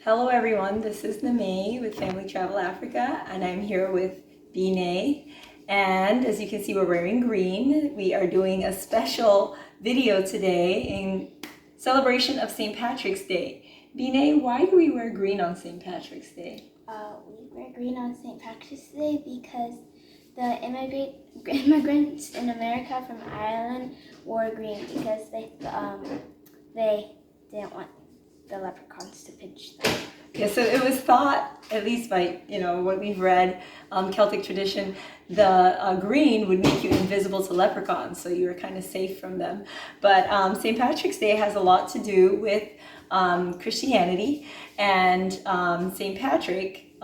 Hello everyone, this is Name with Family Travel Africa, and I'm here with Bine. And as you can see, we're wearing green. We are doing a special video today in celebration of St. Patrick's Day. Bine, why do we wear green on St. Patrick's Day? We wear green on St. Patrick's Day because the immigrants in America from Ireland wore green because they didn't want the leprechauns to pinch them. Yeah, so it was thought, at least by what we've read, Celtic tradition, the green would make you invisible to leprechauns, so you were kind of safe from them. But St. Patrick's Day has a lot to do with Christianity, and St. Patrick,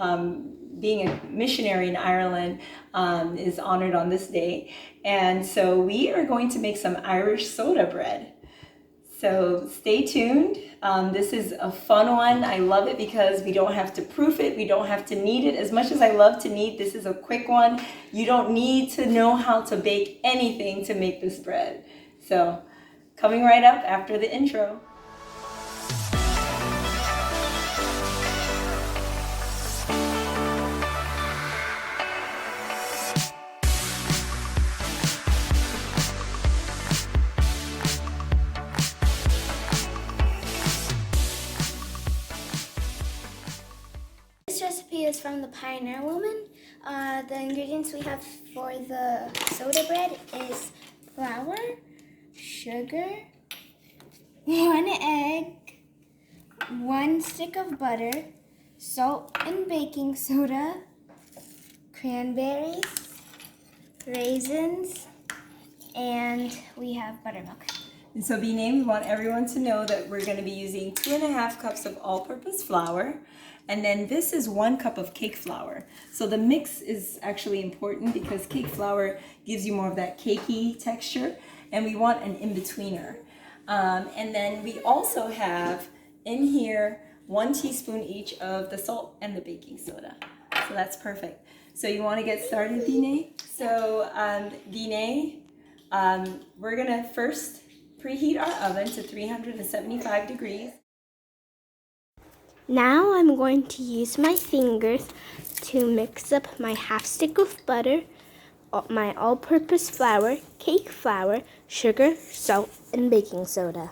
being a missionary in Ireland, is honored on this day. And so we are going to make some Irish soda bread. So stay tuned. This is a fun one. I love it because we don't have to proof it. We don't have to knead it. As much as I love to knead, this is a quick one. You don't need to know how to bake anything to make this bread. So coming right up after the intro. This recipe is from the Pioneer Woman. The ingredients we have for the soda bread is flour, sugar, 1 egg, 1 stick of butter, salt and baking soda, cranberries, raisins, and we have buttermilk. And so we want everyone to know that we're going to be using 2½ cups of all-purpose flour. And then this is 1 cup of cake flour. So the mix is actually important because cake flour gives you more of that cakey texture, and we want an in-betweener. And then we also have in here 1 teaspoon each of the salt and the baking soda. So that's perfect. So you want to get started, Bine? So Bine, we're gonna first preheat our oven to 375 degrees. Now I'm going to use my fingers to mix up my 1/2 stick of butter, my all-purpose flour, cake flour, sugar, salt, and baking soda.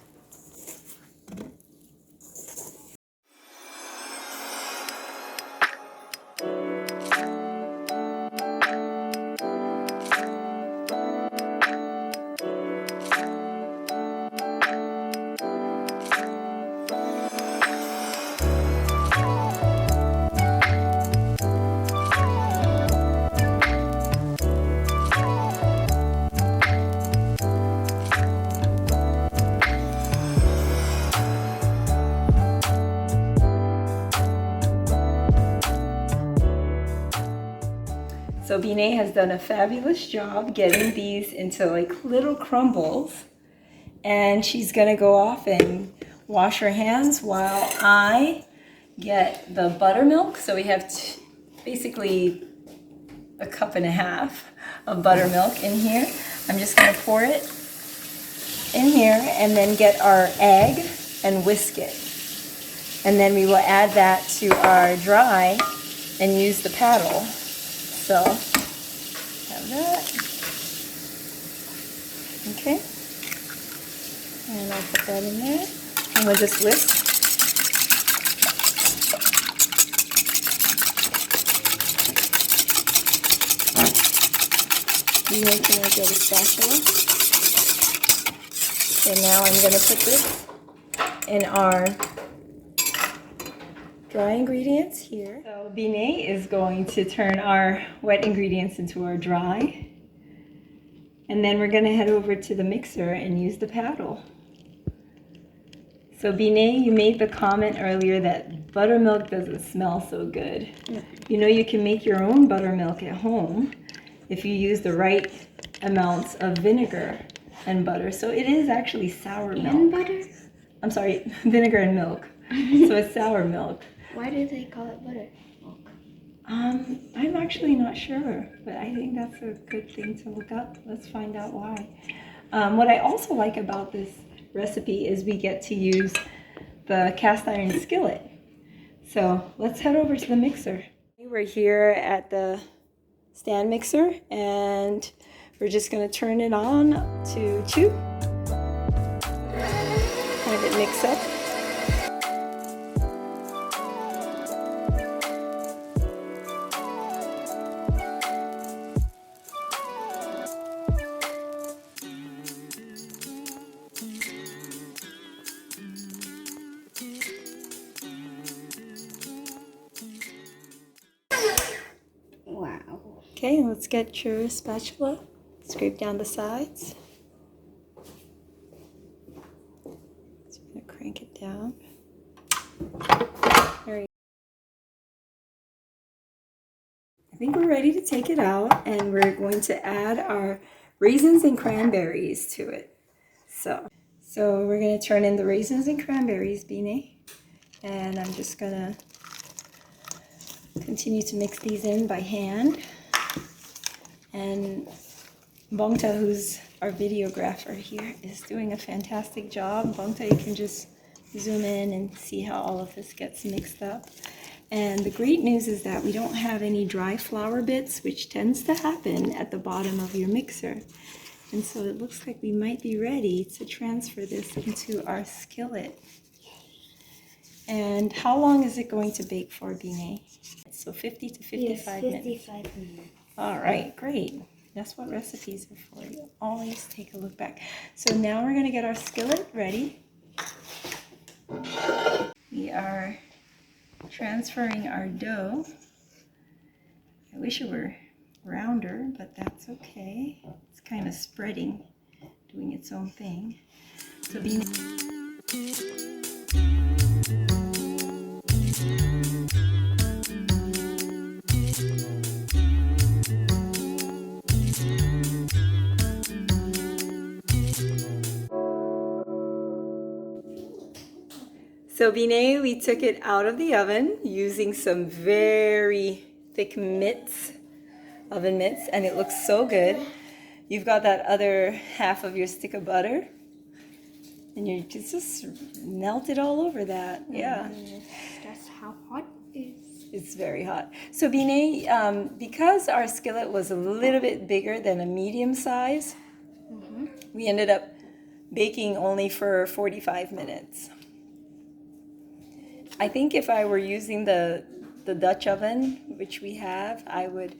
So Bine has done a fabulous job getting these into like little crumbles, and she's gonna go off and wash her hands while I get the buttermilk. So we have basically 1.5 cups of buttermilk in here. I'm just gonna pour it in here and then get our egg and whisk it. And then we will add that to our dry and use the paddle. So, have that. Okay. And I'll put that in there. And we'll just whisk. You make it like a spatula. And now I'm going to put this in our dry ingredients here. So Bine is going to turn our wet ingredients into our dry. And then we're going to head over to the mixer and use the paddle. So Bine, you made the comment earlier that buttermilk doesn't smell so good. You know, you can make your own buttermilk at home if you use the right amounts of vinegar and butter. So it is actually sour milk. And butter? I'm sorry, vinegar and milk. So it's sour milk. Why do they call it buttermilk? I'm actually not sure, but I think that's a good thing to look up. Let's find out why. What I also like about this recipe is we get to use the cast iron skillet. So let's head over to the mixer. We're here at the stand mixer and we're just going to turn it on to 2. Have it mix up. Wow. Okay, let's get your spatula. Scrape down the sides. So I'm going to crank it down. There you go. I think we're ready to take it out and we're going to add our raisins and cranberries to it. So we're going to turn in the raisins and cranberries, Bine. And I'm just going to continue to mix these in by hand. And Bongta, who's our videographer here, is doing a fantastic job. Bongta, you can just zoom in and see how all of this gets mixed up. And the great news is that we don't have any dry flour bits, which tends to happen at the bottom of your mixer. And so it looks like we might be ready to transfer this into our skillet. And how long is it going to bake for, Bine? So 50 to 55 minutes. 55 minutes. All right, great. That's what recipes are for. You always take a look back. So now we're going to get our skillet ready. We are transferring our dough. I wish it were rounder, but that's okay. It's kind of spreading, doing its own thing. So Bine, we took it out of the oven using some very thick mitts, oven mitts, and it looks so good. You've got that other half of your stick of butter, and you just melt it all over that. Yeah. That's how hot it is. It's very hot. So Bine, because our skillet was a little bit bigger than a medium size, we ended up baking only for 45 minutes. I think if I were using the Dutch oven, which we have, I would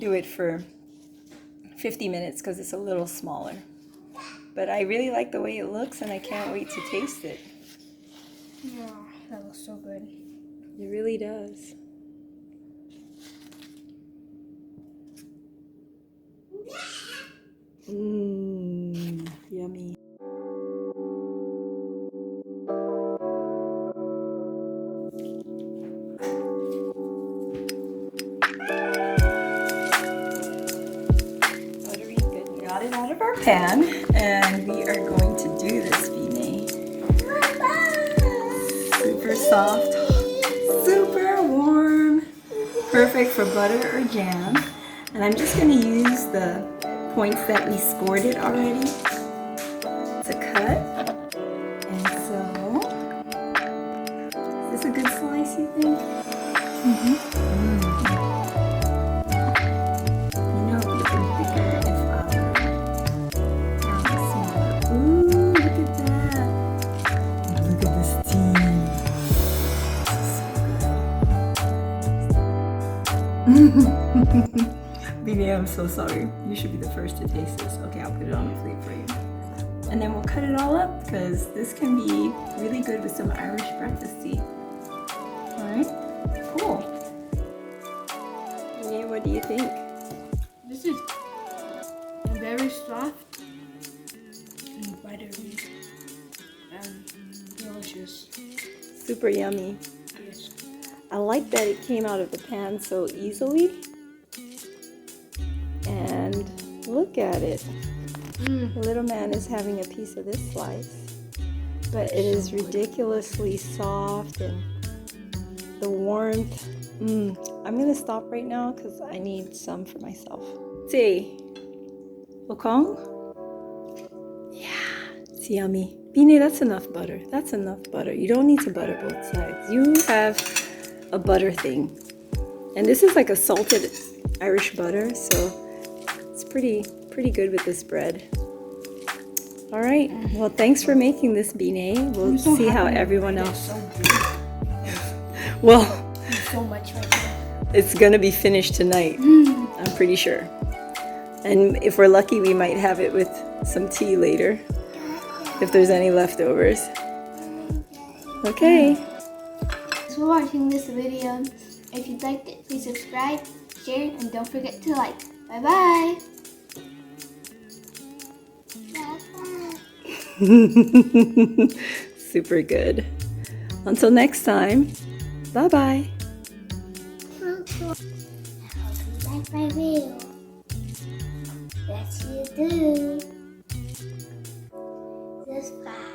do it for 50 minutes because it's a little smaller. But I really like the way it looks and I can't wait to taste it. Yeah, that looks so good. It really does. Mmm, yummy. Pan, and we are going to do this, Bine. Super soft, super warm, perfect for butter or jam. And I'm just going to use the points that we scored it already to cut. And so, is this a good slice, you think? Bine, I'm so sorry. You should be the first to taste this. Okay, I'll put it on the plate for you. And then we'll cut it all up because this can be really good with some Irish breakfast tea. Alright, cool. Bine, what do you think? This is very soft and buttery and delicious. Super yummy. Yes. I like that it came out of the pan so easily. And look at it. The little man is having a piece of this slice. But it is ridiculously soft and the warmth. I'm going to stop right now because I need some for myself. See. Okong? Yeah, it's yummy. Bine, that's enough butter. That's enough butter. You don't need to butter both sides. You have a butter thing. And this is like a salted Irish butter, so it's pretty good with this bread. All right. Well, thanks for making this, Bine. We'll see how everyone else. Well, So much right now. it's gonna be finished tonight. I'm pretty sure. And if we're lucky, we might have it with some tea later, if there's any leftovers. Okay. Thanks for watching this video. If you liked it, please subscribe, share, and don't forget to like. Bye-bye. Super good. Until next time, bye-bye. Like my video. Yes, you do. Subscribe.